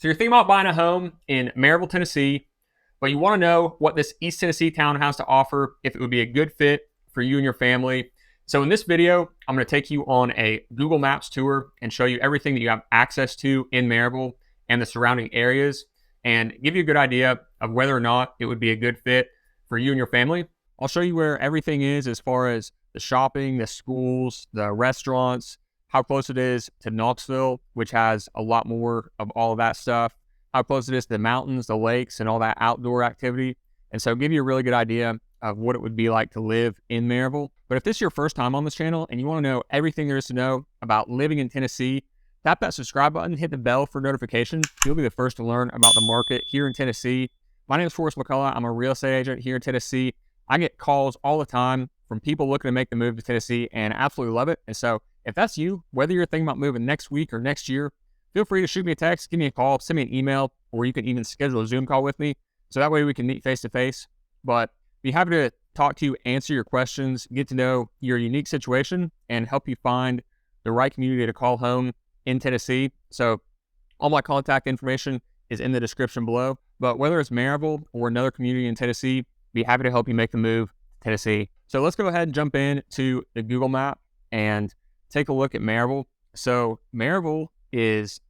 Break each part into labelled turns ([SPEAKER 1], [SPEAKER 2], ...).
[SPEAKER 1] So you're thinking about buying a home in Maryville, Tennessee, but you want to know what this East Tennessee town has to offer, if it would be a good fit for you and your family. So in this video, I'm going to take you on a Google Maps tour and show you everything that you have access to in Maryville and the surrounding areas, and give you a good idea of whether or not it would be a good fit for you and your family. I'll show you where everything is as far as the shopping, the schools, the restaurants, how close it is to Knoxville, which has a lot more of all of that stuff, how close it is to the mountains, the lakes, and all that outdoor activity. And so give you a really good idea of what it would be like to live in Maryville. But if this is your first time on this channel and you want to know everything there is to know about living in Tennessee, tap that subscribe button, hit the bell for notifications. You'll be the first to learn about the market here in Tennessee. My name is Forrest McCullough. I'm a real estate agent here in Tennessee. I get calls all the time from people looking to make the move to Tennessee and absolutely love it. And so if that's you, whether you're thinking about moving next week or next year, feel free to shoot me a text, give me a call, send me an email, or you can even schedule a Zoom call with me. So that way we can meet face to face. But be happy to talk to you, answer your questions, get to know your unique situation, and help you find the right community to call home in Tennessee. So all my contact information is in the description below. But whether it's Maryville or another community in Tennessee, be happy to help you make the move to Tennessee. So let's go ahead and jump in to the Google map and take a look at Maryville. So Maryville is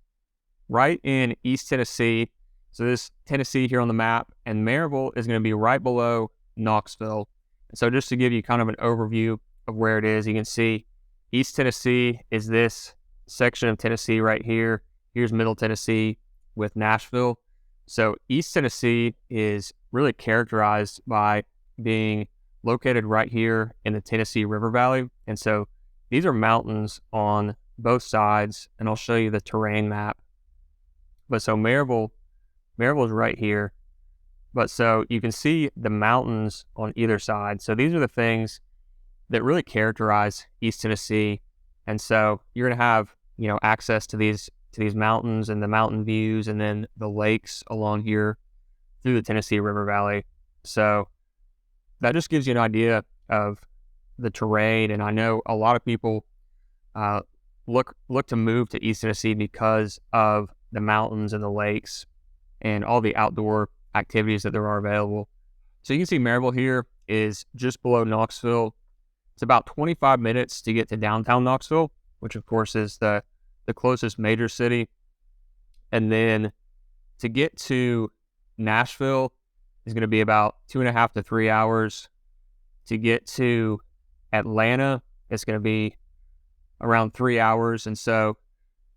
[SPEAKER 1] right in East Tennessee. So this Tennessee here on the map, and Maryville is going to be right below Knoxville. And so just to give you kind of an overview of where it is, you can see East Tennessee is this section of Tennessee right here. Here's Middle Tennessee with Nashville. So East Tennessee is really characterized by being located right here in the Tennessee River Valley. And so these are mountains on both sides, and I'll show you the terrain map. But so Maryville is right here. But so you can see the mountains on either side. So these are the things that really characterize East Tennessee. And so you're going to have, access to these mountains and the mountain views, and then the lakes along here through the Tennessee River Valley. So that just gives you an idea of the terrain. And I know a lot of people look to move to East Tennessee because of the mountains and the lakes and all the outdoor activities that there are available. So you can see Maryville here is just below Knoxville. It's about 25 minutes to get to downtown Knoxville, which of course is the closest major city. And then to get to Nashville is going to be about 2.5 to 3 hours. To get to Atlanta, it's going to be around 3 hours. And so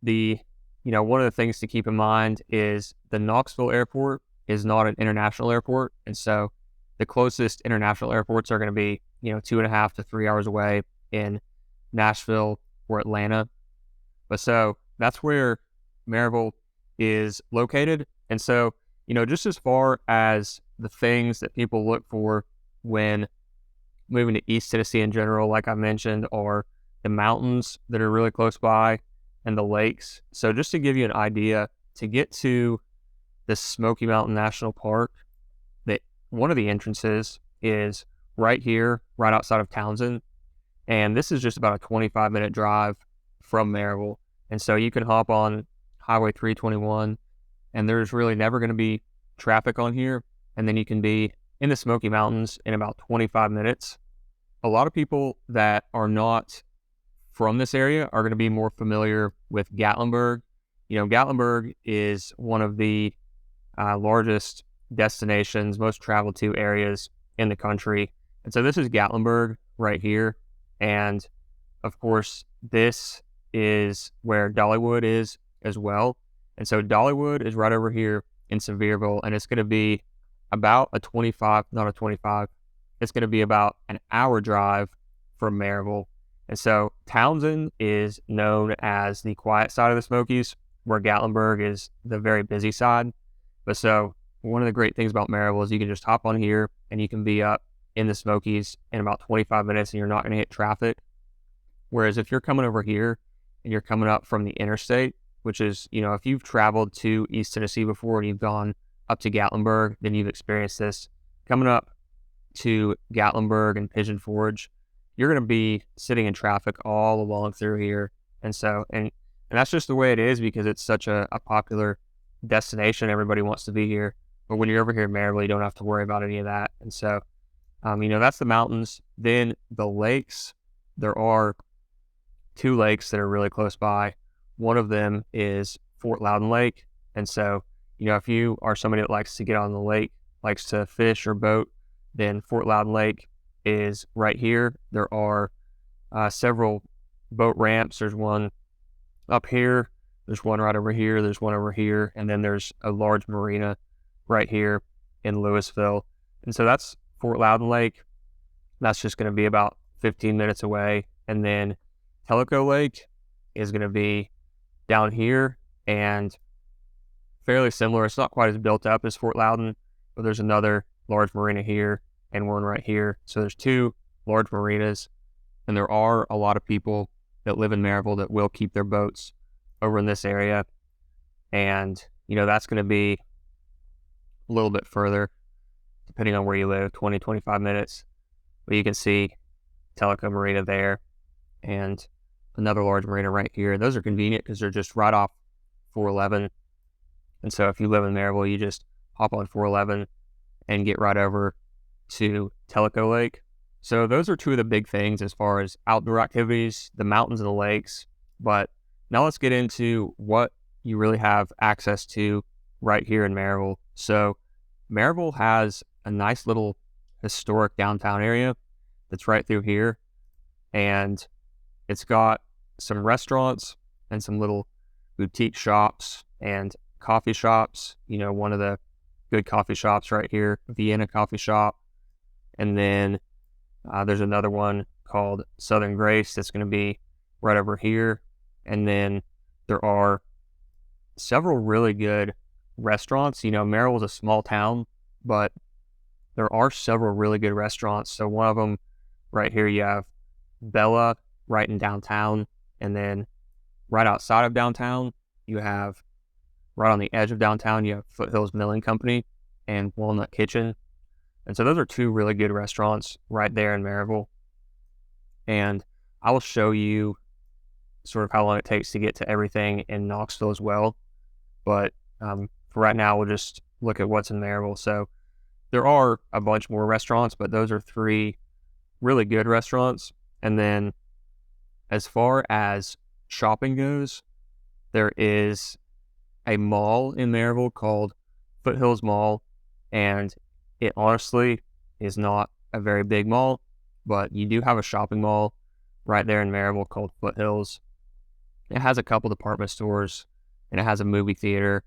[SPEAKER 1] one of the things to keep in mind is the Knoxville airport is not an international airport. And so the closest international airports are going to be, 2.5 to 3 hours away in Nashville or Atlanta. But so that's where Maryville is located. And so, just as far as the things that people look for when moving to East Tennessee in general, like I mentioned, are the mountains that are really close by and the lakes. So just to give you an idea, to get to the Smoky Mountain National Park, that one of the entrances is right here, right outside of Townsend. And this is just about a 25-minute drive from Maryville. And so you can hop on Highway 321, and there's really never going to be traffic on here. And then you can be in the Smoky Mountains in about 25 minutes. A lot of people that are not from this area are going to be more familiar with Gatlinburg. Gatlinburg is one of the largest destinations, most traveled to areas in the country. And so this is Gatlinburg right here. And of course, this is where Dollywood is as well. And so Dollywood is right over here in Sevierville, and it's going to be about it's going to be about an hour drive from Maryville. And so Townsend is known as the quiet side of the Smokies, where Gatlinburg is the very busy side. But so one of the great things about Maryville is you can just hop on here and you can be up in the Smokies in about 25 minutes and you're not going to hit traffic. Whereas if you're coming over here and you're coming up from the interstate, which is, if you've traveled to East Tennessee before and you've gone up to Gatlinburg, then you've experienced this. Coming up to Gatlinburg and Pigeon Forge, you're going to be sitting in traffic all along through here. And so, and that's just the way it is because it's such a popular destination. Everybody wants to be here. But when you're over here in Maryville, you don't have to worry about any of that. And so, that's the mountains. Then the lakes, there are two lakes that are really close by. One of them is Fort Loudon Lake. And so, if you are somebody that likes to get on the lake, likes to fish or boat, then Fort Loudon Lake is right here. There are several boat ramps. There's one up here. There's one right over here. There's one over here. And then there's a large marina right here in Louisville. And so that's Fort Loudon Lake. That's just going to be about 15 minutes away. And then Tellico Lake is going to be down here and fairly similar. It's not quite as built up as Fort Loudon, but there's another large marina here and one right here. So there's two large marinas, and there are a lot of people that live in Maryville that will keep their boats over in this area. And, that's going to be a little bit further, depending on where you live, 20, 25 minutes. But you can see Tellico Marina there and another large marina right here. Those are convenient because they're just right off 411. And so if you live in Maryville, you just hop on 411 and get right over to Tellico Lake. So those are two of the big things as far as outdoor activities, the mountains and the lakes. But now let's get into what you really have access to right here in Maryville. So Maryville has a nice little historic downtown area that's right through here. And it's got some restaurants and some little boutique shops and coffee shops. One of the good coffee shops right here, Vienna Coffee Shop. And then there's another one called Southern Grace that's going to be right over here. And then there are several really good restaurants. Maryville's a small town, but there are several really good restaurants. So one of them right here, you have Bella right in downtown. And then right outside of downtown, you have right on the edge of downtown, you have Foothills Milling Company and Walnut Kitchen. And so those are two really good restaurants right there in Maryville. And I will show you sort of how long it takes to get to everything in Knoxville as well. But for right now, we'll just look at what's in Maryville. So there are a bunch more restaurants, but those are three really good restaurants. And then as far as shopping goes, there is a mall in Maryville called Foothills Mall, and it honestly is not a very big mall, but you do have a shopping mall right there in Maryville called Foothills. It has a couple department stores, and it has a movie theater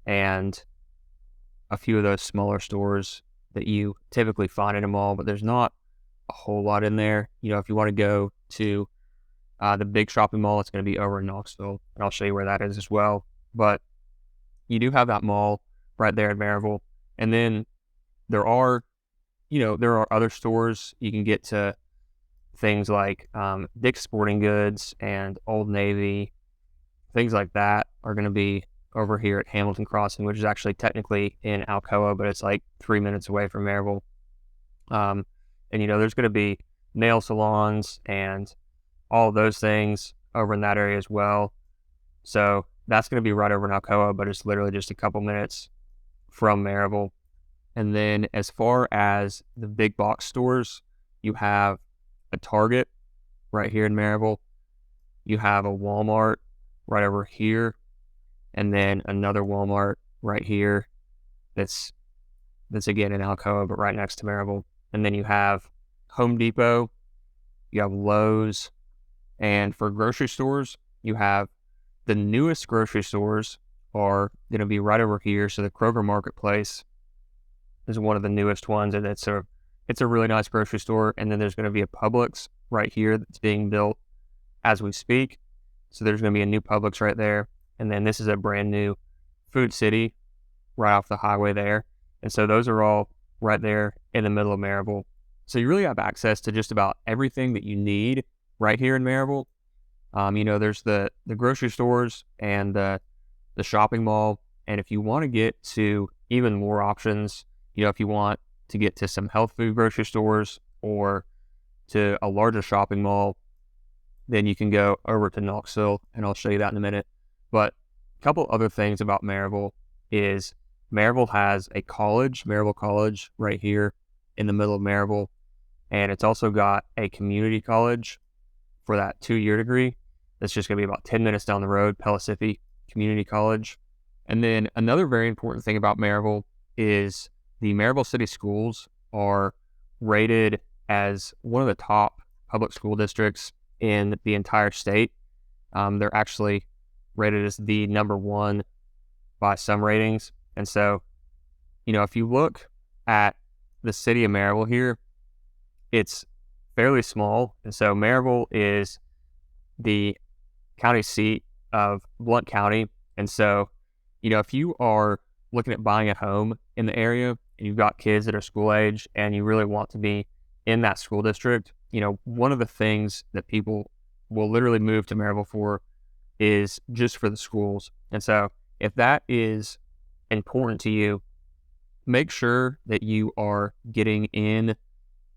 [SPEAKER 1] and a few of those smaller stores that you typically find in a mall, but there's not a whole lot in there. If you want to go to the big shopping mall, it's going to be over in Knoxville, and I'll show you where that is as well. But you do have that mall right there in Maryville. And then there are other stores. You can get to things like Dick's Sporting Goods and Old Navy. Things like that are going to be over here at Hamilton Crossing, which is actually technically in Alcoa, but it's like 3 minutes away from Maryville. And there's going to be nail salons and all of those things over in that area as well. So that's going to be right over in Alcoa, but it's literally just a couple minutes from Maryville. And then as far as the big box stores, you have a Target right here in Maryville. You have a Walmart right over here, and then another Walmart right here that's again in Alcoa, but right next to Maryville. And then you have Home Depot, you have Lowe's, and for grocery stores, you have the newest grocery stores are going to be right over here. So the Kroger Marketplace is one of the newest ones, and it's a really nice grocery store. And then there's going to be a Publix right here that's being built as we speak. So there's going to be a new Publix right there. And then this is a brand new Food City right off the highway there. And so those are all right there in the middle of Maryville. So you really have access to just about everything that you need right here in Maryville. There's the grocery stores and the shopping mall. And if you want to get to even more options, if you want to get to some health food grocery stores or to a larger shopping mall, then you can go over to Knoxville, and I'll show you that in a minute. But couple other things about Maryville is Maryville has a college, Maryville College, right here in the middle of Maryville. And it's also got a community college for that 2-year degree. That's just going to be about 10 minutes down the road, Pellissippi Community College. And then another very important thing about Maryville is the Maryville City Schools are rated as one of the top public school districts in the entire state. They're actually rated as the number one by some ratings. And so, if you look at the city of Maryville here, it's fairly small. And so Maryville is the county seat of Blount County. And so, if you are looking at buying a home in the area and you've got kids that are school age and you really want to be in that school district, one of the things that people will literally move to Maryville for is just for the schools. And so if that is important to you, make sure that you are getting in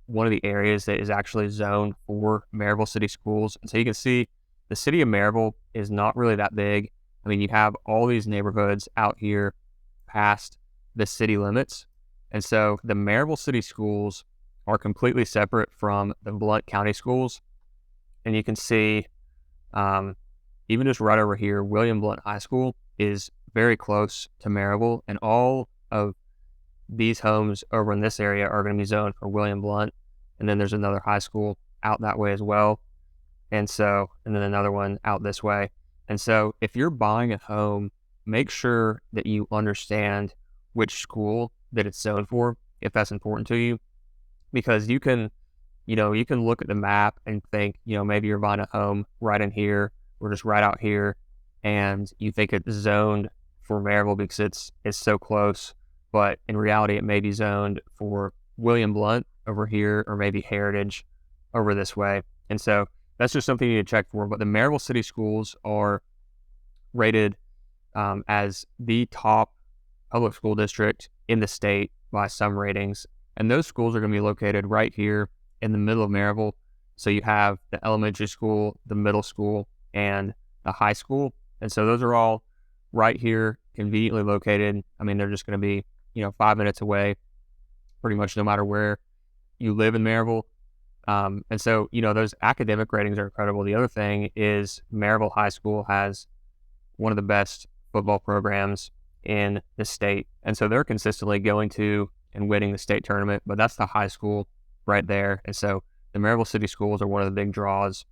[SPEAKER 1] one of the areas that is actually zoned for Maryville City Schools. And so you can see the city of Maryville is not really that big. I mean, you have all these neighborhoods out here past the city limits. And so the Maryville City Schools are completely separate from the Blount County schools. And you can see, even just right over here, William Blount High School is very close to Maryville, and all of these homes over in this area are going to be zoned for William Blount. And then there's another high school out that way as well. And then another one out this way. And so if you're buying a home, make sure that you understand which school that it's zoned for, if that's important to you, because you can look at the map and think, maybe you're buying a home right in here or just right out here, and you think it's zoned for Maryville because it's so close. But in reality, it may be zoned for William Blount over here, or maybe Heritage over this way. And so that's just something you need to check for. But the Maryville City Schools are rated as the top public school district in the state by some ratings. And those schools are going to be located right here in the middle of Maryville. So you have the elementary school, the middle school, and the high school. And so those are all right here, conveniently located. I mean, they're just going to be, 5 minutes away, pretty much no matter where you live in Maryville. And so, those academic ratings are incredible. The other thing is Maryville High School has one of the best football programs in the state. And so they're consistently going to and winning the state tournament, but that's the high school right there. And so the Maryville City Schools are one of the big draws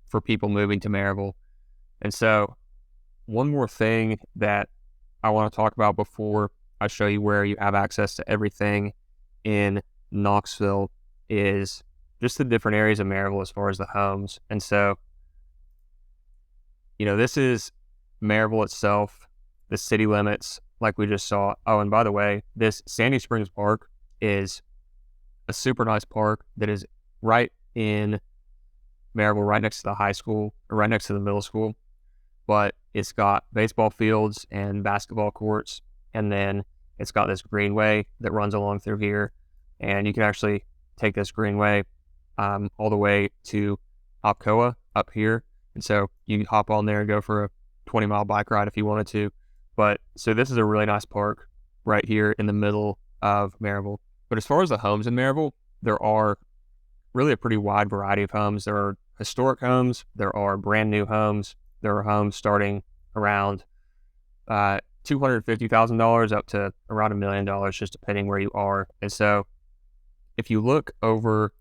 [SPEAKER 1] for people moving to Maryville. And so one more thing that I want to talk about before I show you where you have access to everything in Knoxville is just the different areas of Maryville as far as the homes. And so, this is Maryville itself, the city limits, like we just saw. Oh, and by the way, this Sandy Springs Park is a super nice park that is right in Maryville, right next to the high school, or right next to the middle school. But it's got baseball fields and basketball courts, and then it's got this greenway that runs along through here, and you can actually take this greenway all the way to Alcoa up here. And so you can hop on there and go for a 20-mile bike ride if you wanted to. But so this is a really nice park right here in the middle of Maryville. But as far as the homes in Maryville, there are really a pretty wide variety of homes. There are historic homes, there are brand new homes, there are homes starting around $250,000 up to around $1 million, just depending where you are. And so if you look over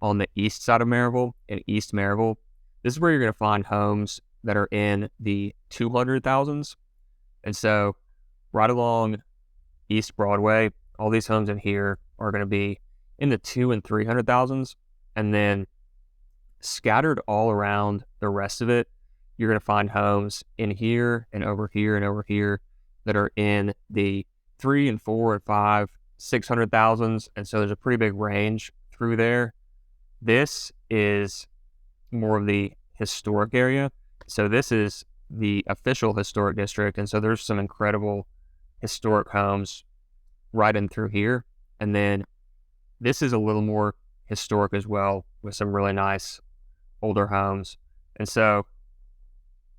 [SPEAKER 1] on the east side of Maryville, in East Maryville, this is where you're going to find homes that are in the 200,000s. And so right along East Broadway, all these homes in here are going to be in the 200,000 and 300,000s. And then scattered all around the rest of it, you're going to find homes in here and over here and over here that are in the 3 and 4 and 5, 600,000s. And so there's a pretty big range through there. This is more of the historic area. So this is the official historic district. And so there's some incredible historic homes right in through here. And then this is a little more historic as well, with some really nice older homes. And so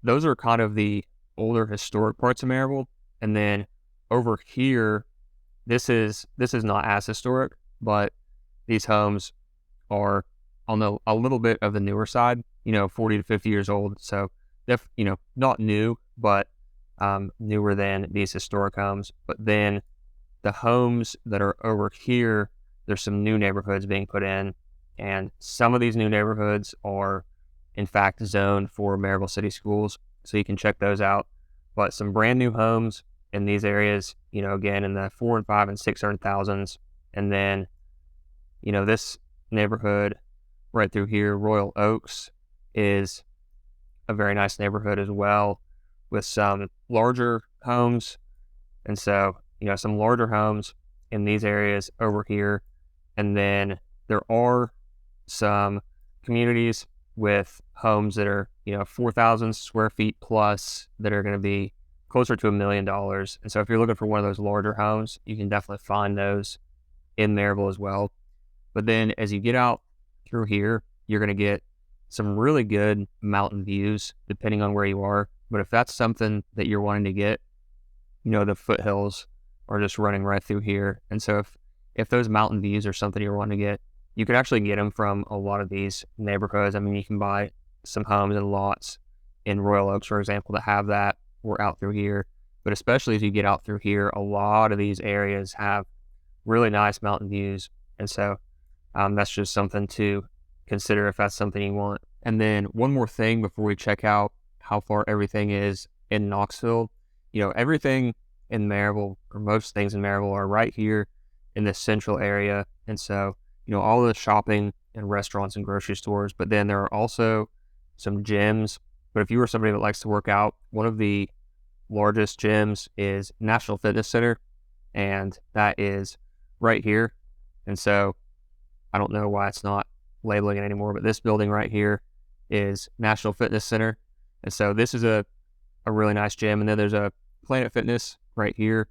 [SPEAKER 1] those are kind of the older historic parts of Maryville. And then over here, this is not as historic, but these homes are on a little bit of the newer side, 40 to 50 years old. So not new, but newer than these historic homes. But then the homes that are over here, there's some new neighborhoods being put in, and some of these new neighborhoods are in fact zoned for Maryville City Schools, so you can check those out. But some brand new homes in these areas, again in the 4 and 5 and 600,000s, and then this neighborhood right through here, Royal Oaks, is a very nice neighborhood as well, with some larger homes. And so, some larger homes in these areas over here. And then there are some communities with homes that are, 4,000 square feet plus that are going to be closer to $1 million. And so if you're looking for one of those larger homes, you can definitely find those in Maryville as well. But then as you get out through here, you're going to get some really good mountain views depending on where you are. But if that's something that you're wanting to get, the foothills are just running right through here. And so if those mountain views are something you're wanting to get, you can actually get them from a lot of these neighborhoods. I mean, you can buy some homes and lots in Royal Oaks, for example, that have that, or out through here. But especially as you get out through here, a lot of these areas have really nice mountain views. And so that's just something to consider if that's something you want. And then one more thing before we check out how far everything is in Knoxville. Everything in Maryville, or most things in Maryville, are right here in this central area. And so, all the shopping and restaurants and grocery stores, but then there are also some gyms. But if you are somebody that likes to work out, one of the largest gyms is National Fitness Center, and that is right here. And so I don't know why it's not labeling it anymore, but this building right here is National Fitness Center. And so this is a really nice gym. And then there's a Planet Fitness right here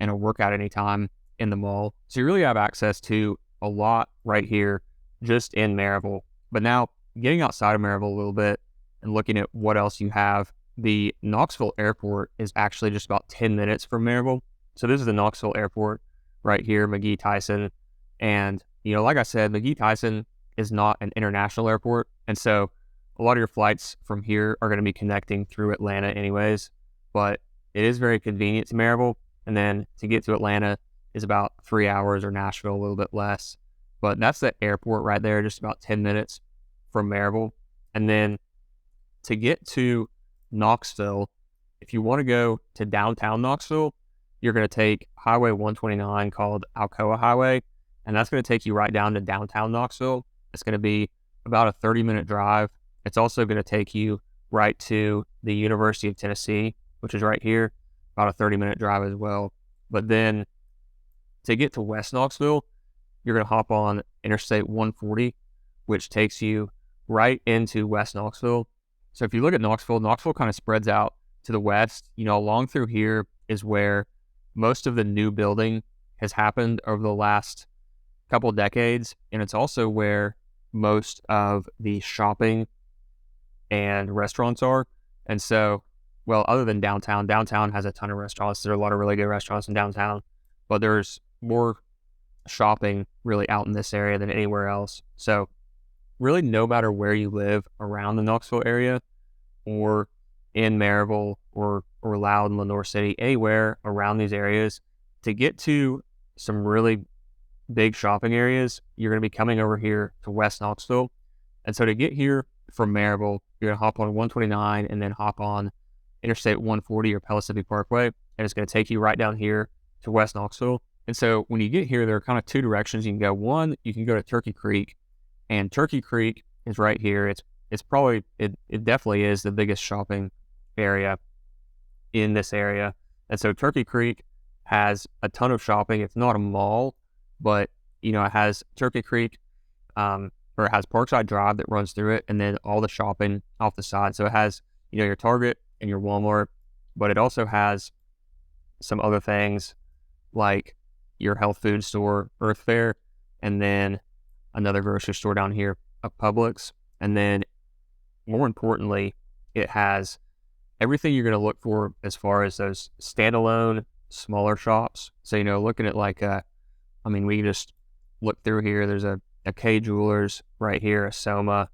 [SPEAKER 1] and a Workout Anytime in the mall. So you really have access to a lot right here just in Maryville. But now getting outside of Maryville a little bit and looking at what else you have, the Knoxville Airport is actually just about 10 minutes from Maryville. So this is the Knoxville Airport right here, McGee Tyson. And, like I said, McGee Tyson is not an international airport. And so a lot of your flights from here are going to be connecting through Atlanta anyways. But it is very convenient to Maryville. And then to get to Atlanta is about 3 hours, or Nashville a little bit less. But that's the airport right there, just about 10 minutes from Maryville. And then to get to Knoxville, if you want to go to downtown Knoxville, you're going to take Highway 129 called Alcoa Highway, and that's going to take you right down to downtown Knoxville. It's going to be about a 30-minute drive. It's also going to take you right to the University of Tennessee, which is right here, about a 30-minute drive as well. But then to get to West Knoxville, you're going to hop on Interstate 140, which takes you right into West Knoxville. So if you look at Knoxville kind of spreads out to the west. Along through here is where most of the new building has happened over the last couple of decades. And it's also where most of the shopping and restaurants are. And so, well, other than downtown has a ton of restaurants. There are a lot of really good restaurants in downtown, but there's more shopping really out in this area than anywhere else. So really, no matter where you live around the Knoxville area, or in Maryville, or Loudon, Lenoir City, anywhere around these areas, to get to some really big shopping areas, you're going to be coming over here to West Knoxville. And so to get here from Maryville, you're going to hop on 129 and then hop on Interstate 140 or Pellissippi Parkway, and it's going to take you right down here to West Knoxville. And so when you get here, there are kind of two directions you can go. One, you can go to Turkey Creek, and Turkey Creek is right here. It's probably, it definitely is the biggest shopping area in this area. And so Turkey Creek has a ton of shopping. It's not a mall, but it has Turkey Creek, or it has Parkside Drive that runs through it, and then all the shopping off the side. So it has, your Target and your Walmart, but it also has some other things like your health food store, Earth Fare, and then another grocery store down here, a Publix. And then more importantly, it has everything you're going to look for as far as those standalone smaller shops. So, looking at like, we just look through here. There's a K Jewelers right here, a Soma.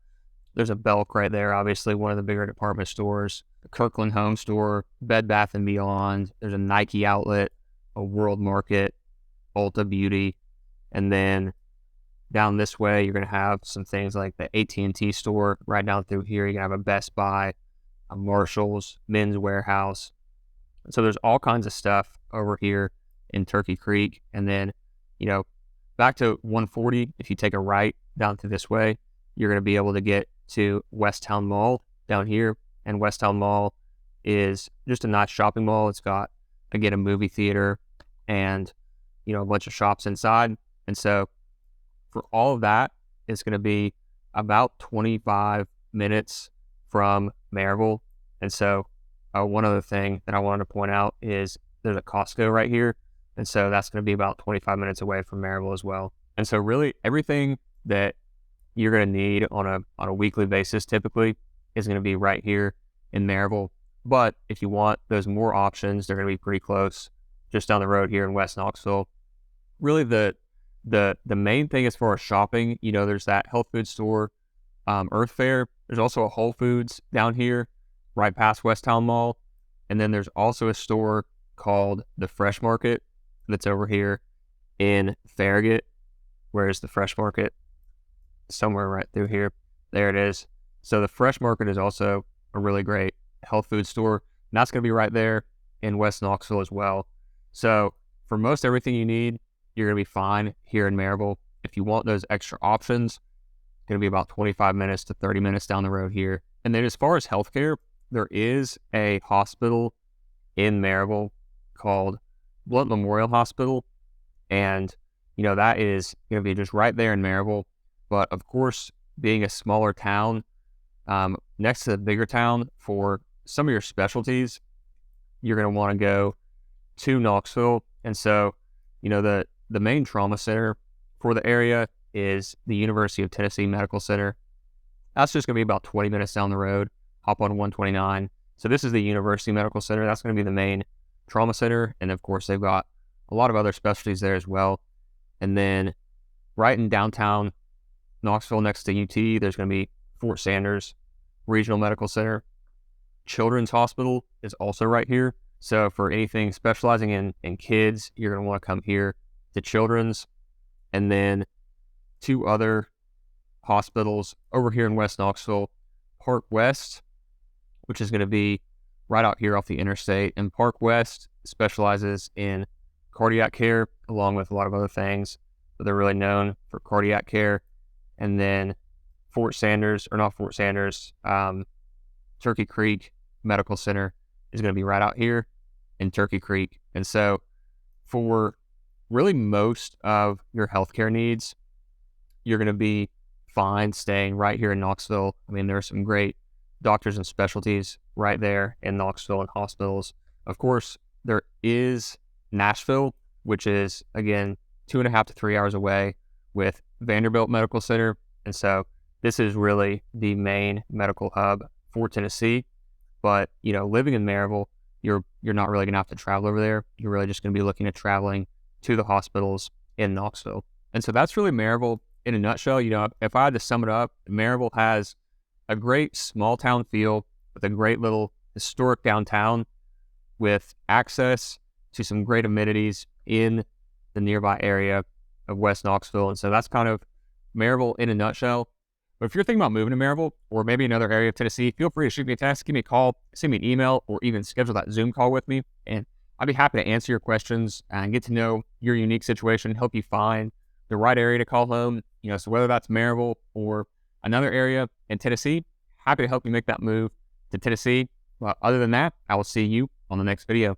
[SPEAKER 1] There's a Belk right there, obviously one of the bigger department stores. The Kirkland Home Store, Bed Bath & Beyond. There's a Nike outlet, a World Market, Ulta Beauty. And then down this way, you're going to have some things like the AT&T store. Right down through here, you're going to have a Best Buy, a Marshalls, Men's Warehouse. So there's all kinds of stuff over here in Turkey Creek. And then, back to 140, if you take a right down through this way, you're going to be able to get to Westtown Mall down here. And Westtown Mall is just a nice shopping mall. It's got, again, a movie theater and, a bunch of shops inside. And so for all of that, it's going to be about 25 minutes from Maryville. And so one other thing that I wanted to point out is there's a Costco right here. And so that's going to be about 25 minutes away from Maryville as well. And so really everything that you're going to need on a weekly basis typically is going to be right here in Maryville. But if you want those more options, they're going to be pretty close, just down the road here in West Knoxville. Really the main thing as far as shopping, there's that health food store, Earth Fare. There's also a Whole Foods down here, right past Westtown Mall. And then there's also a store called the Fresh Market that's over here in Farragut. Where's the Fresh Market? Somewhere right through here. There it is. So the Fresh Market is also a really great health food store. And that's going to be right there in West Knoxville as well. So for most everything you need, you're going to be fine here in Maryville. If you want those extra options, it's going to be about 25 minutes to 30 minutes down the road here. And then as far as healthcare, there is a hospital in Maryville called Blunt Memorial Hospital. And, that is going to be just right there in Maryville. But of course, being a smaller town, next to the bigger town, for some of your specialties, you're going to want to go to Knoxville. And so, the main trauma center for the area is the University of Tennessee Medical Center. That's just going to be about 20 minutes down the road, hop on 129. So this is the University Medical Center. That's going to be the main trauma center. And of course, they've got a lot of other specialties there as well. And then right in downtown Knoxville, next to UT, there's going to be Fort Sanders Regional Medical Center. Children's Hospital is also right here. So for anything specializing in kids, you're going to want to come here to Children's. And then two other hospitals over here in West Knoxville, Park West, which is going to be right out here off the interstate. And Park West specializes in cardiac care, along with a lot of other things, but they're really known for cardiac care. And then Turkey Creek Medical Center is going to be right out here in Turkey Creek. And so for really most of your healthcare needs, you're going to be fine staying right here in Knoxville. There are some great doctors and specialties right there in Knoxville and hospitals. Of course, there is Nashville, which is, again, 2.5 to 3 hours away, with Vanderbilt Medical Center. And so this is really the main medical hub for Tennessee. But, living in Maryville, you're not really going to have to travel over there. You're really just going to be looking at traveling to the hospitals in Knoxville. And so that's really Maryville in a nutshell. If I had to sum it up, Maryville has a great small town feel with a great little historic downtown with access to some great amenities in the nearby area of West Knoxville. And so that's kind of Maryville in a nutshell. But if you're thinking about moving to Maryville or maybe another area of Tennessee, feel free to shoot me a text, give me a call, send me an email, or even schedule that Zoom call with me. And I'd be happy to answer your questions and get to know your unique situation, help you find the right area to call home. So whether that's Maryville or another area in Tennessee, happy to help you make that move to Tennessee. Well, other than that, I will see you on the next video.